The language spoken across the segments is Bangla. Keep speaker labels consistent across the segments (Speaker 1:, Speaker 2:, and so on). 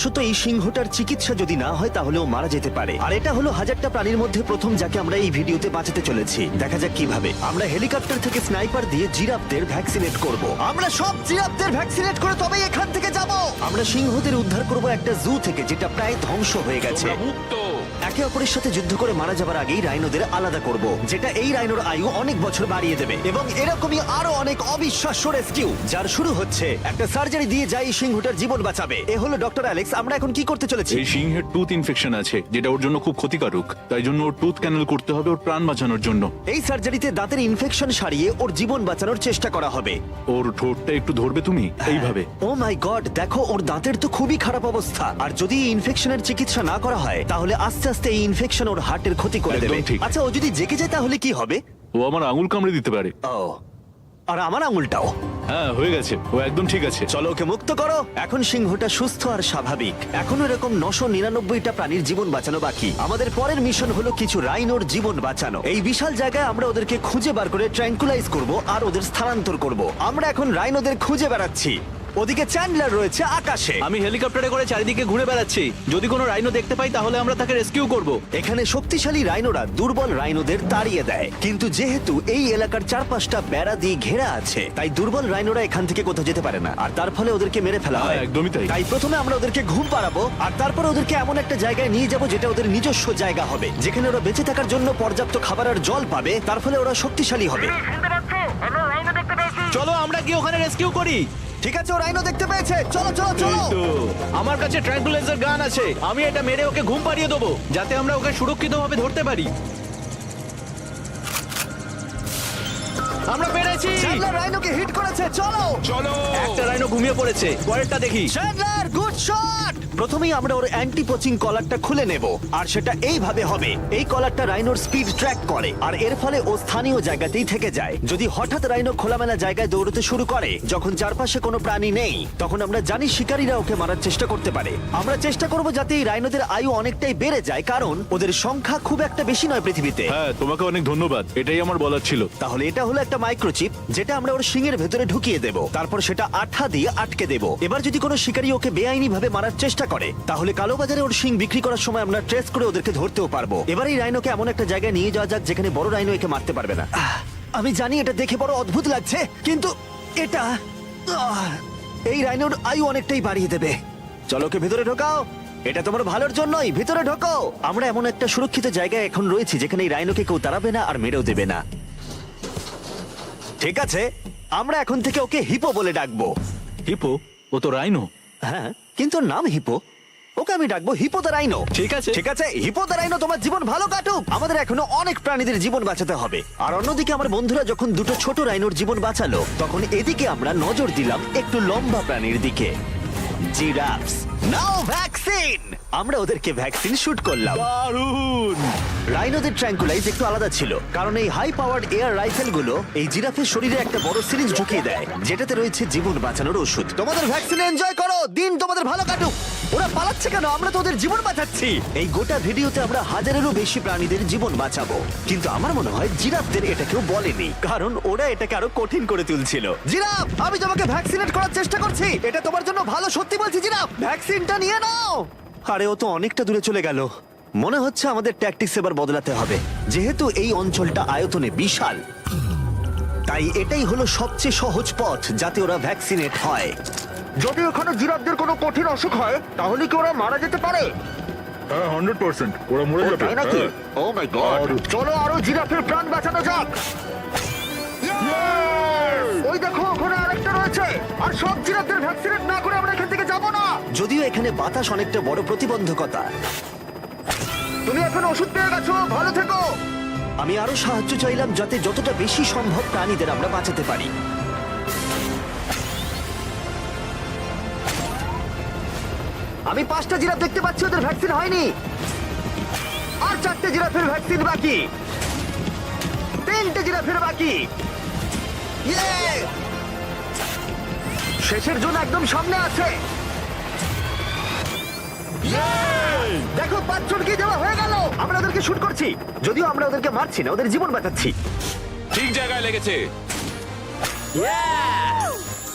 Speaker 1: ভুলবশত এই সিংহটার চিকিৎসা যদি না হয় তাহলে ও মারা যেতে পারে। আর এটা হলো হাজারটা প্রাণীর মধ্যে প্রথম যাকে আমরা এই ভিডিওতে বাঁচাতে চলেছি। দেখা যাক কিভাবে। আমরা হেলিকপ্টার থেকে স্নাইপার দিয়ে জিরাফদের ভ্যাকসিনেট করব। আমরা সব জিরাফদের ভ্যাকসিনেট করে তবেই এখান থেকে যাব। আমরা সিংহদের উদ্ধার করব একটা জু থেকে যেটা প্রায় ধ্বংস হয়ে গেছে। একে অপরের সাথে যুদ্ধ করে মারা যাবার আগেই রাইনোদের আলাদা করব, যেটা এই রাইনোর আয়ু অনেক বছর বাড়িয়ে দেবে। এবং এরকমই আরো অনেক অবিশ্বাস্য রেস্কিউ যার শুরু হচ্ছে একটা সার্জারি দিয়ে যাই সিংহটার জীবন বাঁচাবে। এ হলো ডক্টর অ্যালেক্স। আমরা এখন কি করতে চলেছি?
Speaker 2: এই সিংহের টুথ ইনফেকশন আছে যেটা ওর জন্য খুব ক্ষতিকারক, তাই জন্য ওর টুথ ক্যানেল করতে হবে ওর প্রাণ বাঁচানোর জন্য।
Speaker 1: এই সার্জারিতে দাঁতের ইনফেকশন সারিয়ে ওর জীবন বাঁচানোর চেষ্টা করা হবে।
Speaker 2: ওর ঠোঁটটা একটু ধরবে তুমি এইভাবে।
Speaker 1: ও মাই গড, দেখো ওর দাঁতের তো খুবই খারাপ অবস্থা। আর যদি এই ইনফেকশনের চিকিৎসা না করা হয় তাহলে আস্তে আস্তে এই ইনফেকশন ওর হার্টের ক্ষতি করে
Speaker 2: একদম
Speaker 1: দেবে।
Speaker 2: ঠিক।
Speaker 1: আচ্ছা, ও যদি জেগে যায় তাহলে কি হবে?
Speaker 2: ও আমার আঙুল কামড়ে দিতে পারে।
Speaker 1: ও, আর আমার আঙুলটাও।
Speaker 2: হ্যাঁ, হয়ে গেছে, ও একদম ঠিক আছে।
Speaker 1: চলো ওকে মুক্ত করো। এখন সিংহটা সুস্থ আর স্বাভাবিক। এখনো এরকম 999টা প্রাণীর জীবন বাঁচানো বাকি। আমাদের পরের মিশন হলো কিছু রাইনোর জীবন বাঁচানো। এই বিশাল জায়গায় আমরা ওদেরকে খুঁজে বার করে ট্র্যাঙ্কুলাইজ করব আর ওদের স্থানান্তর করব। আমরা এখন রাইনোদের খুঁজে বেড়াচ্ছি। ওদিকে চ্যান্ডলার রয়েছে আকাশে।
Speaker 3: আমি হেলিকপ্টারে করে চারিদিকে ঘুরে বেড়াচ্ছি। যদি কোনো রাইনো দেখতে পাই তাহলে আমরা তাকে রেস্কিউ করব।
Speaker 1: এখানে শক্তিশালী রাইনোরা দুর্বল রাইনোদের তাড়িয়ে দেয়, কিন্তু যেহেতু এই এলাকার চারপাশটা বেড়া দিয়ে ঘেরা আছে তাই দুর্বল রাইনোরা এখান থেকে কোথাও যেতে পারে না, আর তার ফলে ওদেরকে মেরে ফেলা হয়।
Speaker 2: হ্যাঁ, একদমই তাই।
Speaker 1: তাই প্রথমে আমরা ওদেরকে ঘুম পাড়াবো আর তারপর ওদেরকে এমন একটা জায়গায় নিয়ে যাব যেটা ওদের নিজস্ব জায়গা হবে, যেখানে ওরা বেঁচে থাকার জন্য পর্যাপ্ত খাবার আর জল পাবে। তার ফলে ওরা শক্তিশালী হবে।
Speaker 3: চলো আমরা গিয়ে ওখানে রেস্কিউ করি।
Speaker 1: ঠিক আছে, ও রাইনো দেখতে পেয়েছে। চলো চলো চলো।
Speaker 3: এই তো, আমার কাছে ট্র্যাঙ্কুলাইজার গান আছে। আমি এটা মেরে ওকে ঘুম পাড়িয়ে দেবো যাতে আমরা ওকে সুরক্ষিতভাবে ধরতে পারি। আমরা পেরেছি।
Speaker 1: চ্যান্ডলার রাইনোকে হিট করেছে। চলো
Speaker 2: চলো।
Speaker 3: একটা রাইনো ঘুমিয়ে পড়েছে, পরেরটা দেখি।
Speaker 1: Chandler, good shot. প্রথমেই আমরা ওর অ্যান্টি পোচিং কলারটা খুলে নেব, আর সেটা এইভাবে হবে। এই কলারটা রাইনোর স্পিড ট্র্যাক করে, আর এর ফলে ও স্থানীয় জায়গাতেই থেকে যায়। যদি হঠাৎ রাইনো খোলামেলা জায়গায় দৌড়তে শুরু করে যখন চারপাশে কোনো প্রাণী নেই, তখন আমরা জানি শিকারীরা ওকে মারার চেষ্টা করতে পারে। আমরা চেষ্টা করব যাতে এই রাইনোদের আয়ু অনেকটাই বেড়ে যায়, কারণ ওদের সংখ্যা খুব একটা বেশি নয় পৃথিবীতে।
Speaker 2: হ্যাঁ, তোমাকে অনেক ধন্যবাদ, এটাই আমার বলার ছিল।
Speaker 1: তাহলে এটা হলো একটা মাইক্রোচিপ যেটা আমরা ওর শিংয়ের ভেতরে ঢুকিয়ে দেব, তারপর সেটা আঠা দিয়ে আটকে দেব। এবার যদি কোনো শিকারী ওকে বেআইনি ভাবে মারার চেষ্টা করে তাহলে কালোবাজারে ওর শিং বিক্রি করার সময় আমরা ট্রেস করে ওদেরকে ধরতেও পারবো। এবার এই রাইনোকে এমন একটা জায়গায় নিয়ে যাওয়া যাক যেখানে বড় রাইনো একে মারতে পারবে না। আমি জানি এটা দেখে বড় অদ্ভুত লাগছে, কিন্তু এটা এই রাইনোর আয়ু অনেকটাই বাড়িয়ে দেবে। চলো ওকে ভেতরে ঢোকাও, এটা তোমার ভালোর জন্যই। ভিতরে ঢোকো। আমরা এমন একটা সুরক্ষিত জায়গায় এখন রয়েছি যেখানে এই রাইনোকে কেউ তাড়াবে না আর মেরেও দেবে না। ঠিক আছে, আমরা এখন থেকে ওকে হিপো বলে ডাকবো।
Speaker 2: হিপো? ও তো রাইনো।
Speaker 1: হ্যাঁ, কিন্তু ওর নাম হিপো। ওকে আমি ডাকবো হিপো দ্য রাইনো।
Speaker 3: ঠিক আছে।
Speaker 1: ঠিক আছে, হিপো দ্য রাইনো, তোমার জীবন ভালো কাটুক। আমাদের এখনো অনেক প্রাণীদের জীবন বাঁচাতে হবে। আর অন্যদিকে আমার বন্ধুরা যখন দুটো ছোট রাইনোর জীবন বাঁচালো, তখন এদিকে আমরা নজর দিলাম একটু লম্বা প্রাণীর দিকে, জিরাফস। নাও ভ্যাকসিন। আমরা ওদেরকে ভ্যাকসিন শুট করলাম।
Speaker 2: দারুণ।
Speaker 1: রাইনোদের ট্র্যাঙ্কুলাইজ একটু আলাদা ছিল, কারণ এই হাই পাওয়ার্ড এয়ার রাইফেল গুলো এই জিরাফের শরীরে একটা বড় সিরিঞ্জ ঢুকিয়ে দেয় যেটাতে রয়েছে জীবন বাঁচানোর ওষুধ। তোমাদের ভ্যাকসিন এনজয় করো, দিন তোমাদের ভালো কাটুক। ওরা পালাচ্ছে কেন? আমরা তো ওদের জীবন বাঁচাচ্ছি। এই গোটা ভিডিওতে আমরা হাজারেরও বেশি প্রাণীদের জীবন বাঁচাবো, কিন্তু আমার মনে হয় জিরাফদের এটা কেউ বলেনি, কারণ ওরা এটাকে আরো কঠিন করে তুলছিল। জিরাফ, আমি তোমাকে ভ্যাকসিনেট করার চেষ্টা করছি। এটা তোমার জন্য ভালো, সত্যি বলছি জিরাফ, ভ্যাকসিনটা নিয়ে নাও। আরে ও তো অনেকটা দূরে চলে গেল। মনে হচ্ছে আমাদের ট্যাকটিক্স এবার বদলাতে হবে। যেহেতু এই অঞ্চলটা আয়তনে বিশাল, তাই এটাই হলো সবচেয়ে সহজ পথ যাতে ওরা ভ্যাকসিনেট হয়। যদি ওখানে জিরাফদের কোনো কঠিন অসুখ হয় তাহলে কি ওরা মারা যেতে পারে?
Speaker 2: হ্যাঁ, 100% ওরা মরে যাবে।
Speaker 1: তাই নাকি?
Speaker 2: হ্যাঁ।
Speaker 1: ও মাই গড, চলো আরো জিরাফের প্রাণ বাঁচানো যাক। ওই দেখো, ওখানে আরেকটা রয়েছে। আর সব জিরাফদের ভ্যাকসিনেট না করে আমরা এখান থেকে যাব না। যদিও এখানে বাতাস অনেকটা বড় প্রতিবন্ধকতা। তুমি এখন ওষুধ পেয়ে গেছো, ভালো থেকো। আমি আরো সাহায্য চাইলাম যাতে যতটা বেশি সম্ভব প্রাণীদের আমরা বাঁচাতে পারি। আমি 5টা জিরাফ দেখতে পাচ্ছি, ওদের ভ্যাকসিন হয়নি। আর 4টে জিরাফের ভ্যাকসিন বাকি। 3টে জিরাফের বাকি। ইয়ে! শেষের জন্য একদম সামনে আছে। দেখো, 5 জনকে দেওয়া হয়ে গেল। আমরা ওদেরকে শুট করছি, যদিও আমরা ওদেরকে মারছি না, ওদের জীবন বাঁচাচ্ছি।
Speaker 2: ঠিক জায়গায় লেগেছে।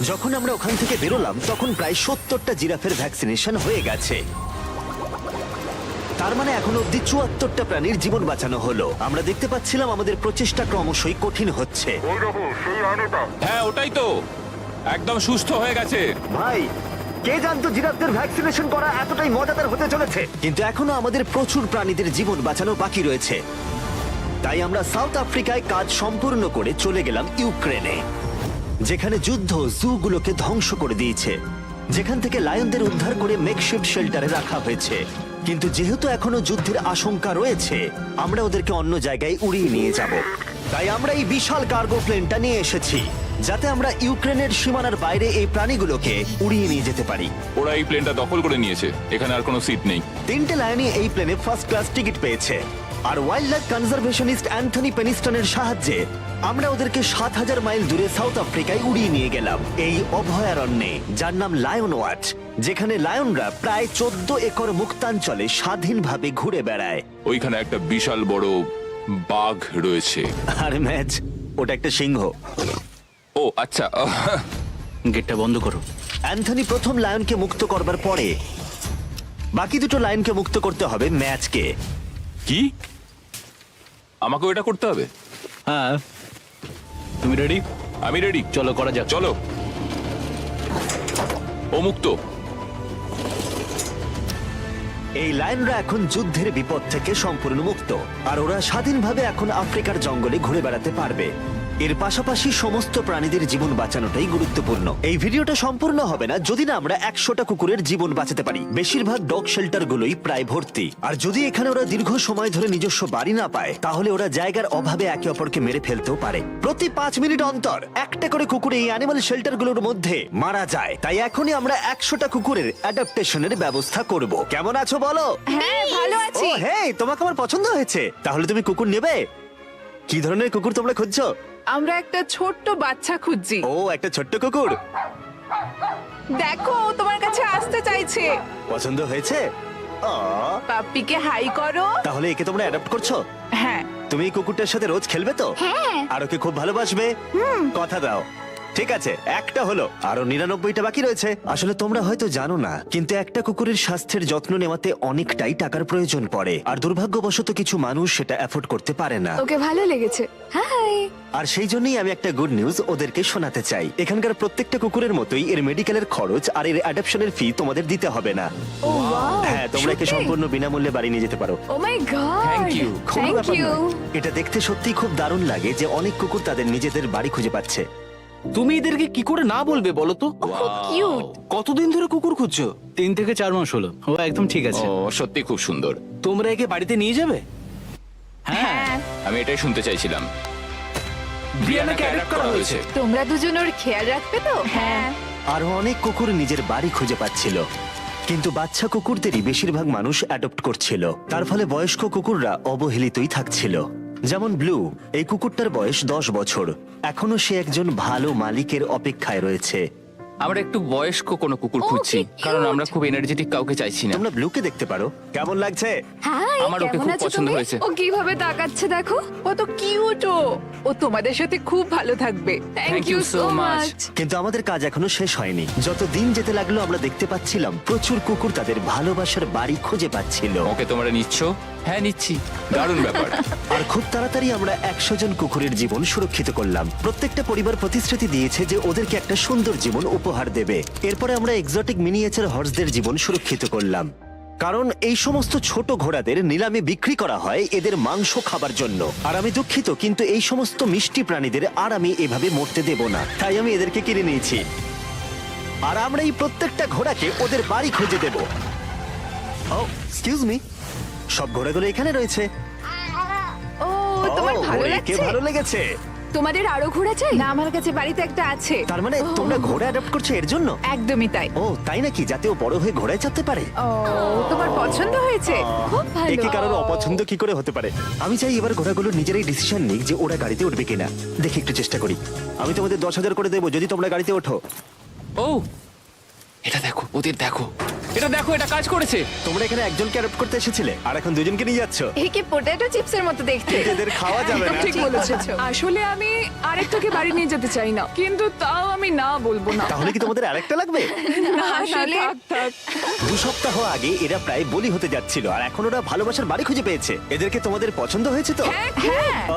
Speaker 1: যখন আমরা ওখান থেকে বেরোলাম তখন প্রায় 70টা জিরাফের ভ্যাকসিনেশন হয়ে গেছে। তার মানে এখন অব্দি 74টা প্রাণীর জীবন বাঁচানো হলো। আমরা দেখতে পাচ্ছিলাম আমাদের প্রচেষ্টা ক্রমশই কঠিন হচ্ছে।
Speaker 4: হ্যাঁ ওটাই তো, একদম সুস্থ হয়ে গেছে।
Speaker 1: ভাই, কে জানতো জিরাফদের ভ্যাকসিনেশন করা এতটাই মজাদার হতে চলেছে। কিন্তু এখনো আমাদের প্রচুর প্রাণীদের জীবন বাঁচানো বাকি রয়েছে। তাই আমরা সাউথ আফ্রিকায় কাজ সম্পূর্ণ করে চলে গেলাম ইউক্রেনে, যেখানে যুদ্ধ জুগুলোকে ধ্বংস করে দিয়েছে, যেখান থেকে লায়নদের উদ্ধার করে মেকশিফট শেল্টারে রাখা হয়েছে। কিন্তু যেহেতু এখনো যুদ্ধের আশঙ্কা রয়েছে, আমরা ওদেরকে অন্য জায়গায় উড়িয়ে নিয়ে যাব। তাই আমরা এই বিশাল কার্গো প্লেনটা নিয়ে এসেছি, যাতে আমরা ইউক্রেনের সীমানার বাইরে এই প্রাণীগুলোকে উড়িয়ে নিয়ে যেতে পারি।
Speaker 4: ওরা এই প্লেনটা দখল করে নিয়েছে, এখানে আর কোনো সিট নেই।
Speaker 1: 3টে লায়নই এই প্লেনে ফার্স্ট ক্লাস টিকিট পেয়েছে। আর ওয়াইল্ড লাইফ কনজারভেশনিস্ট অ্যান্থনি পেনিস্টনের সাহায্যে আমরা ওদেরকে 7000 মাইল দূরে সাউথ আফ্রিকায় উড়িয়ে নিয়ে গেলাম, এই অভয়ারণ্যে, যার নাম লায়ন ওয়াচ, যেখানে লায়নরা প্রায় 14 একর মুক্তাঞ্চলে স্বাধীনভাবে ঘুরে বেড়ায়।
Speaker 4: ওইখানে একটা বিশাল বড় বাঘ রয়েছে।
Speaker 1: আর ম্যাচ, ওটা একটা সিংহ।
Speaker 4: ও আচ্ছা।
Speaker 3: গেটটা বন্ধ করো।
Speaker 1: অ্যান্থনি প্রথম লায়নকে মুক্ত করবার পরে বাকি দুটো লায়নকে মুক্ত করতে হবে ম্যাচকে।
Speaker 4: কি, আমাকেও এটা করতে হবে?
Speaker 3: হ্যাঁ, তুমি রেডি?
Speaker 4: আমি রেডি।
Speaker 3: চলো করা যাক।
Speaker 4: চলো। ও মুক্ত।
Speaker 1: এই লায়নরা এখন যুদ্ধের বিপদ থেকে সম্পূর্ণ মুক্ত, আর ওরা স্বাধীনভাবে এখন আফ্রিকার জঙ্গলে ঘুরে বেড়াতে পারবে। এর পাশাপাশি সমস্ত প্রাণীদের জীবন বাঁচানোটাই গুরুত্বপূর্ণ। এই ভিডিওটা সম্পূর্ণ হবে না যদি না আমরা 100টা কুকুরের জীবন বাঁচাতে পারি। বেশিরভাগ ডগ শেল্টার গুলোই প্রায় ভর্তি, আর যদি এখানে ওরা দীর্ঘ সময় ধরে নিজস্ব বাড়ি না পায়, তাহলে ওরা জায়গার অভাবে একে অপরকে মেরে ফেলতেও পারে। প্রতি 5 মিনিট অন্তর একটা করে কুকুর এই অ্যানিমাল শেল্টার গুলোর মধ্যে মারা যায়। তাই এখনই আমরা 100টা কুকুরের অ্যাডাপ্টেশনের ব্যবস্থা করব। কেমন আছো বলো?
Speaker 5: হ্যাঁ ভালো
Speaker 1: ও
Speaker 5: আছি।
Speaker 1: হে, তোমাকে আমার পছন্দ হয়েছে। তাহলে তুমি কুকুর নেবে? কি ধরনের কুকুর তোমরা খুঁজছো?
Speaker 5: আমরা একটা ছোট্ট বাচ্চা খুঁজছি।
Speaker 1: ও, একটা ছোট্ট কুকুর।
Speaker 5: দেখো ও তোমার কাছে আসতে চাইছে।
Speaker 1: পছন্দ হয়েছে? আ,
Speaker 5: পাপ্পিকে হাই করো।
Speaker 1: তাহলে একে তোমরা অ্যাডাপ্ট করছো?
Speaker 5: হ্যাঁ।
Speaker 1: তুমি এই কুকুরটার সাথে রোজ খেলবে তো?
Speaker 5: হ্যাঁ।
Speaker 1: আর ওকে খুব ভালোবাসবে? কথা দাও। ঠিক আছে, একটা হলো, আরো 99টা বাকি রয়েছে। আসলে তোমরা হয়তো জানো না, কিন্তু একটা কুকুরের স্বাস্থ্যের যত্ন নেওয়াতে অনেকটাই টাকার প্রয়োজন পড়ে, আর দুর্ভাগ্যবশত কিছু মানুষ সেটা অ্যাফোর্ড করতে পারে না।
Speaker 6: ওকে ভালো লেগেছে। হাই।
Speaker 1: আর সেই জন্যই আমি একটা গুড নিউজ ওদেরকে শোনাতে চাই। এখানকার প্রত্যেকটা কুকুরের মতোই এর মেডিকেলের খরচ আর এর অ্যাডপশনের ফি তোমাদের দিতে হবে না।
Speaker 6: ও ওয়াও।
Speaker 1: হ্যাঁ, তোমরা একে সম্পূর্ণ বিনামূল্যে বাড়ি নিয়ে যেতে পারো।
Speaker 6: ও মাই গড।
Speaker 4: Thank you.
Speaker 1: কোনো
Speaker 6: থ্যাংক
Speaker 1: ব্যাপার
Speaker 6: ইউ।
Speaker 1: নয়। এটা দেখতে সত্যি খুব দারুণ লাগে যে অনেক কুকুর তাদের নিজেদের বাড়ি খুঁজে পাচ্ছে।
Speaker 3: তুমি এদেরকে কি করে না বলবে বলো তো?
Speaker 6: কিউট।
Speaker 3: কতদিন ধরে কুকুর খুঁজছো? 3 থেকে 4 মাস হলো। ও একদম ঠিক আছে।
Speaker 4: ও সত্যি খুব সুন্দর।
Speaker 3: তোমরা একে বাড়িতে নিয়ে যাবে?
Speaker 5: হ্যাঁ।
Speaker 4: আমি এটাই শুনতে চাইছিলাম।
Speaker 3: ব্রিয়ানাকে adopt করা হয়েছে।
Speaker 5: তোমরা দুজন ওর খেয়াল রাখবে তো? হ্যাঁ।
Speaker 1: আরো অনেক কুকুর নিজের বাড়ি খুঁজে পাচ্ছিল, কিন্তু বাচ্চা কুকুরদেরই বেশিরভাগ মানুষ অ্যাডপ্ট করছিল। তার ফলে বয়স্ক কুকুররা অবহেলিতই থাকছিল। যেমন ব্লু, এই কুকুরটার বয়স 10 বছর। এখনো সে একজন ভালো মালিকের অপেক্ষায় রয়েছে।
Speaker 7: আমরা একটু বয়স্ক কোনো কুকুর
Speaker 6: ও,
Speaker 7: খুঁজছি,
Speaker 6: কি
Speaker 7: কারণ
Speaker 6: cute!
Speaker 7: আমরা খুব এনার্জেটিক কাউকে চাইছি না।
Speaker 1: তোমরা ব্লুকে দেখতে পারো। কেমন লাগছে?
Speaker 6: হাই।
Speaker 7: আমার ওকে
Speaker 6: কেমন
Speaker 7: খুব
Speaker 6: আছো
Speaker 7: পছন্দ
Speaker 6: তুমি?
Speaker 7: হয়েছে।
Speaker 6: ও কিভাবে তাকাচ্ছে দেখো।
Speaker 5: ও তো কিউট। ও তোমাদের সাথে খুব ভালো থাকবে।
Speaker 6: Thank you so much.
Speaker 1: কিন্তু আমাদের কাজ এখনো শেষ হয়নি। যত দিন যেতে লাগলো আমরা দেখতে পাচ্ছিলাম প্রচুর কুকুর তাদের ভালোবাসার বাড়ি খুঁজে পাচ্ছিল।
Speaker 4: ওকে তোমরা নিচ্ছ?
Speaker 7: হ্যাঁ নিচ্ছি।
Speaker 4: দারুণ ব্যাপার।
Speaker 1: আর খুব তাড়াতাড়ি আমরা 100 জন কুকুরের জীবন সুরক্ষিত করলাম। প্রত্যেকটা পরিবার প্রতিশ্রুতি দিয়েছে যে ওদেরকে একটা সুন্দর জীবন উপহার দেবে। এরপরে আমরা এক্সোটিক মিনিয়েচার হর্সদের জীবন সুরক্ষিত করলাম, কারণ এই সমস্ত ছোট ঘোড়াদের নিলামে বিক্রি করা হয় এদের মাংস খাবার জন্য। আর আমি দুঃখিত, কিন্তু এই সমস্ত মিষ্টি প্রাণীদের আর আমি এভাবে মরতে দেব না, তাই আমি এদেরকে কিনে নিয়েছি। আর আমরা এই প্রত্যেকটা ঘোড়াকে ওদের বাড়ি খুঁজে দেব। ও এক্সকিউজ মি, সব ঘোড়াগুলো এখানে রয়েছে।
Speaker 5: ও তোমার
Speaker 1: ও,
Speaker 5: ভালো
Speaker 1: একে
Speaker 5: লাগছে?
Speaker 1: ভালো লেগেছে।
Speaker 6: তোমাদের আরো ঘোড়া চাই?
Speaker 5: না, আমার কাছে বাড়িতে একটা আছে।
Speaker 1: তার মানে তোমরা ঘোড়া অ্যাডাপ্ট করছো এর জন্য?
Speaker 5: একদমই তাই।
Speaker 1: ও তাই নাকি? যাতে ও বড় হয়ে ঘোড়ায় চাপতে পারে।
Speaker 5: ও তোমার পছন্দ হয়েছে?
Speaker 6: খুব ভালো।
Speaker 1: একে কারোর অপছন্দ কি করে হতে পারে? আমি চাই এবার ঘোড়াগুলো নিজেরাই ডিসিশন নিক যে ওরা গাড়িতে উঠবে কিনা। দেখি একটু চেষ্টা করি। আমি তোমাদের 10,000 করে দেবো যদি তোমরা গাড়িতে ওঠো।
Speaker 7: ও এটা দেখো, ওদের দেখো। এটা দেখো, এটা কাজ করেছে।
Speaker 1: তোমরা এখানে একজনকে অ্যাডপ্ট করতে এসেছিলে আর এখন দুজনকে নিয়ে যাচ্ছ।
Speaker 5: একে পটেটো চিপসের মতো দেখতে।
Speaker 1: এদের খাওয়া যাবে না।
Speaker 6: ঠিক বলেছো। আসলে আমি আরেকটাকে বাড়ি নিয়ে যেতে চাই না, কিন্তু তাও আমি না বলবো না।
Speaker 1: তাহলে কি তোমাদের আরেকটা লাগবে?
Speaker 5: আসলে
Speaker 6: থাক।
Speaker 1: 2 সপ্তাহ আগে এরা প্রায় বলি হতে যাচ্ছিল আর এখন ওরা ভালোবাসার বাড়ি খুঁজে পেয়েছে। এদেরকে তোমাদের পছন্দ হয়েছে তো?
Speaker 6: হ্যাঁ।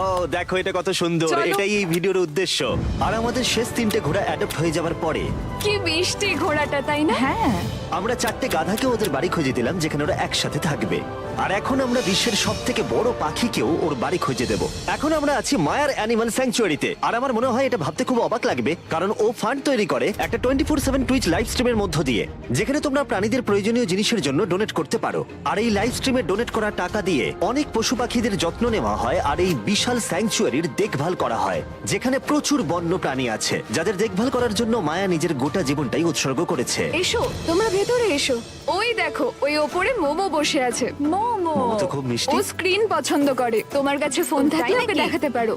Speaker 1: ও দেখো এটা কত সুন্দর।
Speaker 6: চলো।
Speaker 1: এটাই এই ভিডিওর উদ্দেশ্য। আর আমাদের শেষ 3টে ঘোড়া অ্যাডপ্ট হয়ে যাওয়ার পরে
Speaker 6: কি মিষ্টি ঘোড়াটা, তাই না? হ্যাঁ।
Speaker 1: আমরা 4টে গাধাকে ওদের বাড়ি খুঁজে দিলাম যেখানে ওরা একসাথে থাকবে। আর এখন আমরা বিশ্বের সবথেকে বড় পাখিকেও ওর বাড়ি খুঁজে দেব। এখন আমরা আছি মায়ার অ্যানিমাল স্যাংচুয়ারিতে। আর আমার মনে হয় এটা ভাবতে খুব অবাক লাগবে, কারণ ও ফান্ড তৈরি করে একটা 24/7 টুইচ লাইভ স্ট্রিমের মধ্য দিয়ে, যেখানে তোমরা প্রাণীদের প্রয়োজনীয় জিনিসের জন্য ডোনেট করতে পারো। আর এই লাইভ স্ট্রিমে ডোনেট করা টাকা দিয়ে অনেক পশু পাখিদের যত্ন নেওয়া হয় আর এই বিশাল স্যাংচুয়ারির দেখভাল করা হয়, যেখানে প্রচুর বন্য প্রাণী আছে যাদের দেখভাল করার জন্য মায়া নিজের গোটা জীবনটাই উৎসর্গ করেছে।
Speaker 6: এসো, তোমরা ভেতরে এসো। ওই দেখো, ওই ওপরে মোমো বসে আছে। মোমো
Speaker 1: মোমো তো খুব মিষ্টি।
Speaker 6: ও স্ক্রিন পছন্দ করে। তোমার কাছে ফোন থাকলে ওকে
Speaker 5: নাকি?
Speaker 6: দেখাতে পারো।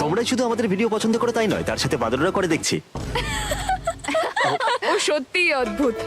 Speaker 1: তোমরা শুধু আমাদের ভিডিও পছন্দ করে তাই নয়, তার সাথে বাদররা করে দেখছি।
Speaker 6: ও সত্যিই অদ্ভুত।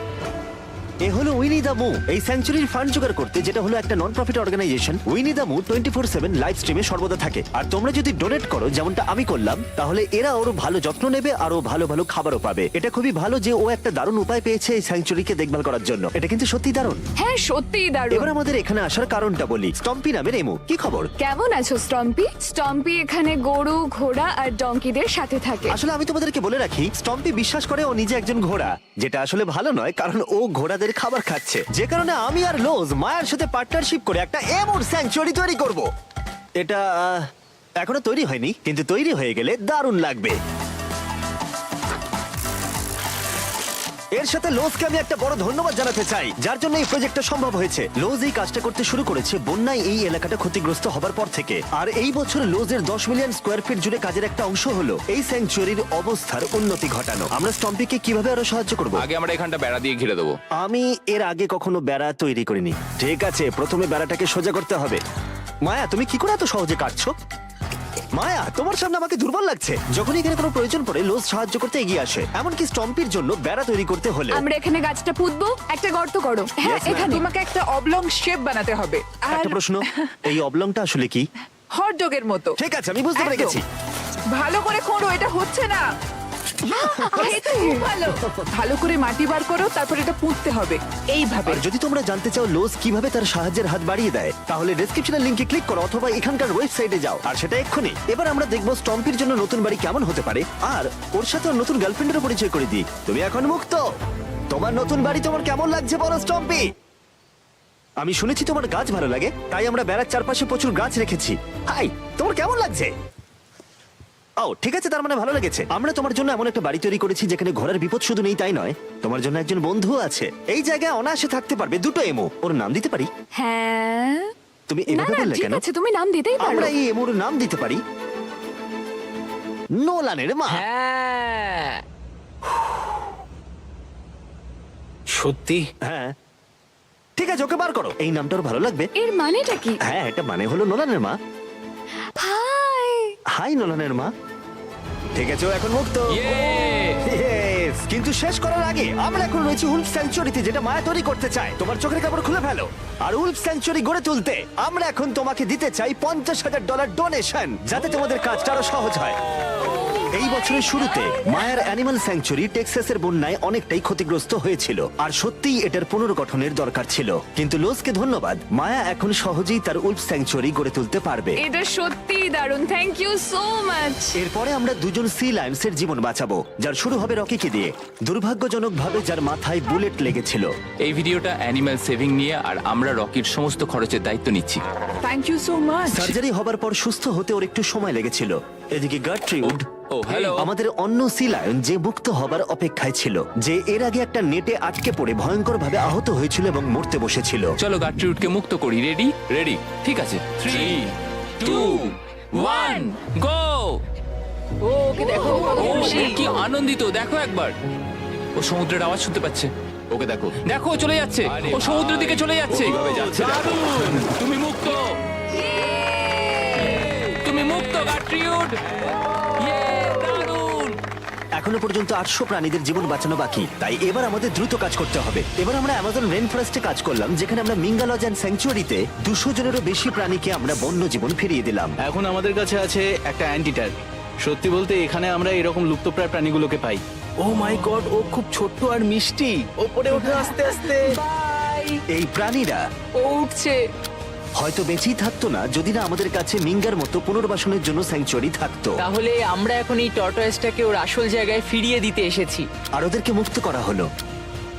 Speaker 1: এ হলো উইনি দা মু। এই স্যাংচুরির ফান্ড জোগাড় করতে, যেটা হলো একটা নন প্রফিট অর্গানাইজেশন, উইনি দা মু 24/7 লাইভ স্ট্রিমে সর্বদা থাকে। আর তোমরা যদি ডোনেট করো যেমনটা আমি করলাম, তাহলে এরা ওর ভালো যত্ন নেবে আর ও ভালো ভালো খাবারও পাবে। এটা খুবই ভালো যে ও একটা দারুণ উপায় পেয়েছে এই স্যাংচুরিকে দেখভাল করার জন্য। এটা কিন্তু সত্যি দারুণ।
Speaker 6: হ্যাঁ, সত্যিই দারুণ।
Speaker 1: এবার আমাদের এখানে আসার কারণটা বলি। স্টম্পি নামের এমু, কি খবর?
Speaker 6: কেমন আছো স্টম্পি? স্টম্পি এখানে গরু, ঘোড়া আর ডঙ্কিদের সাথে থাকে।
Speaker 1: আসলে আমি তোমাদেরকে বলে রাখি, স্টম্পি বিশ্বাস করে ও নিজে একজন ঘোড়া, যেটা আসলে ভালো নয়, কারণ ও ঘোড়াদের খাবার খাচ্ছে। যে কারণে আমি আর লোজ মায়ের সাথে পার্টনারশিপ করে একটা এমন স্যাংচুয়ারি তৈরি করব। এটা এখনো তৈরি হয়নি, কিন্তু তৈরি হয়ে গেলে দারুণ লাগবে। এর সাথে লোজকে আমি একটা বড় ধন্যবাদ জানাতে চাই, যার জন্য এই প্রজেক্টটা সম্ভব হয়েছে। লোজ এই কাজটা করতে শুরু করেছে বন্যায় এই এলাকাটা ক্ষতিগ্রস্ত হবার পর থেকে। আর এই বছর লোজের 10 মিলিয়ন স্কোয়ার ফিট জুড়ে কাজের একটা অংশ হলো এই স্যাংচুয়ারির অবস্থার উন্নতি ঘটানো। আমরা স্টম্পিকে কিভাবে আরো সাহায্য করব?
Speaker 4: আগে আমরা এখানটা বেড়া দিয়ে ঘিরে দেবো।
Speaker 1: আমি এর আগে কখনো বেড়া তৈরি করিনি। ঠিক আছে, প্রথমে বেড়াটাকে সোজা করতে হবে। মায়া, তুমি কি করে এত সহজে কাটছো? মায়া, তোমার সামনে আমাকে দুর্বল লাগছে। যখন এখানে কোনো প্রয়োজন পড়ে লোজ সাহায্য করতে এগিয়ে আসে, এমনকি স্টম্পির জন্য বেড়া তৈরি করতে হলে।
Speaker 6: আমরা এখানে গাছটা পুঁতবো, একটা গর্ত করো। হ্যাঁ,
Speaker 1: Yes, ma'am.
Speaker 6: এখানে।
Speaker 8: তোমাকে একটা অবলং শেপ বানাতে হবে আর
Speaker 1: একটা প্রশ্ন, এই অবলংটা আসলে কি?
Speaker 8: হট ডগের মতো।
Speaker 1: ঠিক আছে, আমি বুঝতে পেরে
Speaker 8: একদম।
Speaker 1: গেছি।
Speaker 8: ভালো করে খোঁড়ো, এটা হচ্ছে না।
Speaker 6: এটা খুব ভালো।
Speaker 8: ভালো করে মাটি বার করো, তারপর এটা পুঁততে হবে এইভাবে।
Speaker 1: আর যদি তোমরা জানতে চাও লোজ কিভাবে তার সাহায্যের হাত বাড়িয়ে দেয়, তাহলে ডেসক্রিপশনের লিংকে ক্লিক করো অথবা এখানকার ওয়েবসাইটে যাও, আর সেটা এক্ষুনি। এবার আমরা দেখবো স্টম্পির জন্য নতুন বাড়ি কেমন হতে পারে, আর ওর সাথে ওর নতুন গার্লফ্রেন্ডেরও পরিচয় করে দিই। তুমি এখন মুক্ত। তোমার নতুন বাড়ি তোমার কেমন লাগছে বলো স্টম্পি? আমি শুনেছি তোমার গাছ ভালো লাগে, তাই আমরা বেড়ার চারপাশে প্রচুর গাছ রেখেছি। হাই, তোমার কেমন লাগছে? ও ঠিক আছে, তার মানে ভালো লেগেছে। আমরা তোমার জন্য এমন একটা বাড়ি তৈরি করেছি যেখানে ঘোড়ার বিপদ শুধু নেই তাই নয়, তোমার জন্য একজন বন্ধু আছে। এই জায়গায় অনায়াসে থাকতে পারবে 2টো এমো। ওর নাম দিতে পারি?
Speaker 6: হ্যাঁ।
Speaker 1: তুমি
Speaker 6: না
Speaker 1: এভাবে
Speaker 6: না,
Speaker 1: বললে
Speaker 6: ঠিক
Speaker 1: কেন?
Speaker 6: আছে, তুমি নাম দিতেই পারো।
Speaker 1: আমরা এই এমোর নাম দিতে পারি নোলানের মা।
Speaker 7: হ্যাঁ, সত্যি
Speaker 1: হ্যাঁ ঠিক আছে, ওকে বার করো। এই নামটা ওর ভালো লাগবে।
Speaker 6: এর মানেটা কি?
Speaker 1: হ্যাঁ, এটা মানে হলো নোলানের মা।
Speaker 6: হাই।
Speaker 1: হাই নোলানের মা। ঠিক আছে, ও এখন মুক্ত।
Speaker 7: Yay!
Speaker 1: Yes! কিন্তু শেষ করার আগে আমরা এখন রয়েছি উলফ স্যাংচুয়ারিতে, যেটা মায়া তৈরি করতে চায়। তোমার চোখের কাপড় খুলে ফেলো। আর উলফ স্যাংচুয়ারি গড়ে তুলতে আমরা এখন তোমাকে দিতে চাই $50,000 ডোনেশন, যাতে তোমাদের কাজটা আরো সহজ হয়। এই বছরের শুরুতে মায়ার অ্যানিমাল স্যাংচুয়ারি টেক্সাসের বন্যায় অনেকটাই ক্ষতিগ্রস্ত হয়েছিল, আর সত্যিই এটার পুনর্গঠনের দরকার ছিল। কিন্তু লোজকে ধন্যবাদ, মায়া এখন সহজেই তার উলফ স্যাংচুয়ারি গড়ে তুলতে পারবে।
Speaker 6: এটা সত্যিই দারুণ। Thank you so much.
Speaker 1: এরপরে আমরা দুজন সি লায়ন্সের জীবন বাঁচাবো, যার শুরু হবে রকিকে দিয়ে, দুর্ভাগ্যজনকভাবে যার মাথায় বুলেট লেগেছিল।
Speaker 7: এই ভিডিওটা অ্যানিম্যাল সেভিং নিয়ে, আর আমরা রকির সমস্ত খরচের দায়িত্ব নিচ্ছি।
Speaker 8: Thank you so much.
Speaker 1: Surgery হবার পর সুস্থ হতে ওর একটু সময় লেগেছিল। এদিকে গার্ট্রিউড,
Speaker 7: ও হ্যালো।
Speaker 1: আমাদের অন্য সি লায়ন, যে মুক্ত হবার অপেক্ষায় ছিল, যে এর আগে একটা নেটে আটকে পড়ে ভয়ঙ্করভাবে আহত হয়েছিল এবং মরতে বসেছিল।
Speaker 7: চলো গাট্রিউডকে মুক্ত করি। রেডি? রেডি। ঠিক আছে, 3, 2, 1, গো!
Speaker 8: ও ওকে দেখো, ও কত
Speaker 7: ও
Speaker 8: খুশি।
Speaker 7: সে কি আনন্দিত, দেখো একবার। ও সমুদ্রের আওয়াজ শুনতে পাচ্ছে।
Speaker 3: ওকে দেখো।
Speaker 7: দেখো, ও চলে যাচ্ছে। ও সমুদ্রের দিকে চলে যাচ্ছে।
Speaker 3: কিভাবে যাচ্ছে দেখো।
Speaker 7: দারুণ! তুমি মুক্ত। তুমি মুক্ত গাট্রিউড। ইয়ে, দারুণ!
Speaker 1: এখনো পর্যন্ত 800 প্রাণীদের জীবন বাঁচানো বাকি, তাই এবার আমাদের দ্রুত কাজ করতে হবে। এবার আমরা অ্যামাজন রেন ফরেস্টে কাজ করলাম, যেখানে আমরা মিঙ্গালজ অ্যান্ড স্যাংচুয়ারিতে 200 জনেরও বেশি প্রাণীকে আমরা বন্য জীবন ফিরিয়ে দিলাম।
Speaker 3: এখন আমাদের কাছে আছে একটা অ্যান্টিটার। সত্যি বলতে এখানে আমরা এরকম লুপ্তপ্রায় প্রাণীগুলোকে পাই। ও মাই গড, ও খুব ছোট্ট আর মিষ্টি, ওপরে ওঠে আস্তে আস্তে।
Speaker 8: বাই।
Speaker 1: এই প্রাণীরা
Speaker 8: ও উঠছে।
Speaker 1: হয়তো বেঁচেই থাকতো না যদি না আমাদের কাছে মিঙ্গার মতো পুনর্বাসনের জন্য স্যাংচুয়ারি থাকতো।
Speaker 8: তাহলে আমরা এখন এই টর্টয়েসটাকে ওর আসল জায়গায় ফিরিয়ে দিতে এসেছি।
Speaker 1: আর ওদেরকে মুক্ত করা হলো,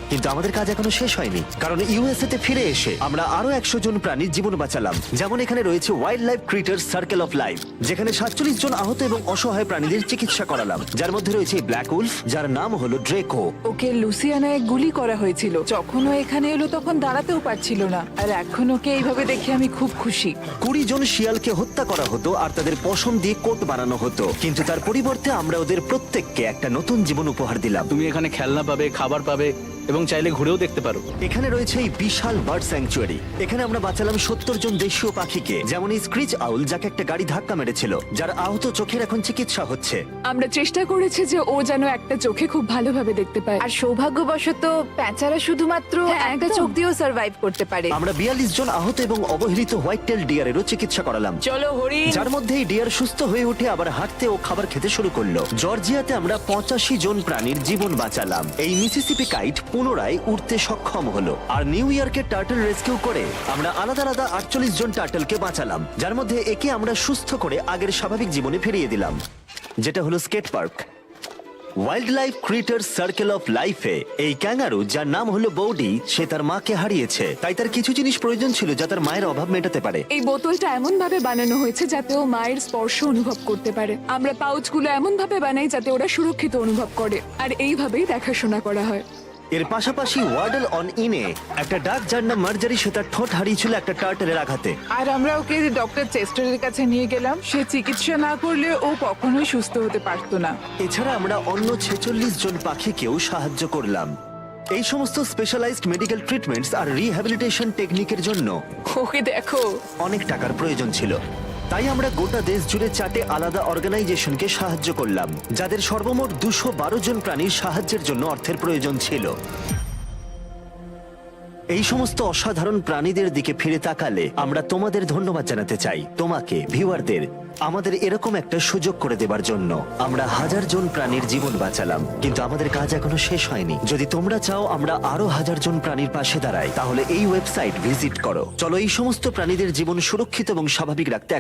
Speaker 1: কিন্তু আমাদের কাজ এখনো শেষ হয়নি, কারণ ইউএসএ তে ফিরে এসে আমরা আরো 100 জন প্রাণীর জীবন বাঁচালাম। যেমন এখানে রয়েছে wild life critter circle of life, যেখানে 47 জন আহত এবং অসহায় প্রাণীদের চিকিৎসা করালাম, যার মধ্যে রয়েছে ব্ল্যাক উলফ, যার নাম হলো ড্রেকো।
Speaker 8: ওকে লুসিয়ানায় গুলি করা হয়েছিল। যখন ও এখানে এলো তখন দাঁড়াতেও পারছিল না, আর এখন ওকে এইভাবে দেখে আমি খুব খুশি।
Speaker 1: 20 জন শিয়ালকে হত্যা করা হতো আর তাদের পশম দিয়ে কোট বানানো হতো, কিন্তু তার পরিবর্তে আমরা ওদের প্রত্যেককে একটা নতুন জীবন উপহার দিলাম।
Speaker 3: তুমি এখানে খেলনা পাবে, খাবার পাবে এবং চাইলে ঘুরেও দেখতে পারো।
Speaker 1: এখানে রয়েছে এই বিশাল বার্ড স্যাংচুয়ারি। এখানে আমরা বাঁচালাম 70 জন দেশীয় পাখিকে, যেমন এই স্ক্রিচ আউল, যাকে একটা গাড়ি ধাক্কা মেরেছিল, যার আহত চোখের এখন চিকিৎসা হচ্ছে।
Speaker 6: আমরা চেষ্টা করেছি যে ও যেন একটা চোখে খুব ভালোভাবে দেখতে পায়।
Speaker 5: আর সৌভাগ্যবশত প্যাঁচারা শুধুমাত্র
Speaker 6: হ্যাঁ,
Speaker 5: একটা
Speaker 6: একদম।
Speaker 5: চোখ দিয়েও সার্ভাইভ করতে পারে।
Speaker 1: আমরা 42 জন আহত এবং অবহেলিত হোয়াইট টেল ডিয়ারেরও চিকিৎসা করালাম,
Speaker 8: চলো হরিণ।
Speaker 1: যার মধ্যে এই ডিয়ার সুস্থ হয়ে উঠে আবার হাঁটতে ও খাবার খেতে শুরু করলো। জর্জিয়াতে আমরা 85 জন প্রাণীর জীবন বাঁচালাম। এই মিসিসিপি কাইট পুনরায় উঠতে সক্ষম হলো। আর নিউ ইয়র্কে টার্টল রেস্কিউ করে আমরা আলাদা আলাদা 48 জন টার্টলকে বাঁচালাম, যার মধ্যে একে আমরা সুস্থ করে আগের স্বাভাবিক জীবনে ফিরিয়ে দিলাম, যেটা হলো skate park. Wild life critter circle of লাইফে এই ক্যাঙ্গারু, যার নাম হলো বৌডি, সে তার মাকে হারিয়েছে, তাই তার কিছু জিনিস প্রয়োজন ছিল যা তার মায়ের অভাব মেটাতে পারে।
Speaker 6: এই বোতলটা এমন ভাবে বানানো হয়েছে যাতে ও মায়ের স্পর্শ অনুভব করতে পারে। আমরা পাউচগুলো এমন ভাবে বানাই যাতে ওরা সুরক্ষিত অনুভব করে, আর এইভাবেই দেখাশোনা করা হয়।
Speaker 1: এর পাশাপাশি ওয়ার্ডল অন ইনে একটা ডাক, যার নাম মার্জারি, সে তার ঠোঁট হারিয়েছিল একটা টার্টেলের আঘাতে।
Speaker 8: আর আমরা ওকে ডক্টর চেস্টারের কাছে নিয়ে গেলাম। সে চিকিৎসা না করলে ও কখনোই সুস্থ হতে পারতো না।
Speaker 1: এছাড়া আমরা অন্য 46 জন পাখিকেও সাহায্য করলাম। এই সমস্ত স্পেশালাইজড মেডিকেল ট্রিটমেন্টস আর রিহ্যাবিলিটেশন টেকনিকের জন্য
Speaker 8: ওকে দেখো।
Speaker 1: অনেক টাকার প্রয়োজন ছিল, তাই আমরা গোটা দেশ জুড়ে 4টে আলাদা অর্গানাইজেশনকে সাহায্য করলাম, যাদের সর্বমোট 212 জন প্রাণীর সাহায্যের জন্য অর্থের প্রয়োজন ছিল। এই সমস্ত অসাধারণ প্রাণীদের দিকে ফিরে তাকালে আমরা তোমাদের ধন্যবাদ জানাতে চাই, তোমাকে ভিউয়ারদের, আমাদের এরকম একটা সুযোগ করে দেবার জন্য। আমরা 1000 জন প্রাণীর জীবন বাঁচালাম, কিন্তু আমাদের কাজ এখনো শেষ হয়নি। যদি তোমরা চাও আমরা আরো 1000 জন প্রাণীর পাশে দাঁড়াই, তাহলে এই ওয়েবসাইট ভিজিট করো। চলো এই সমস্ত প্রাণীদের জীবন সুরক্ষিত এবং স্বাভাবিক রাখতে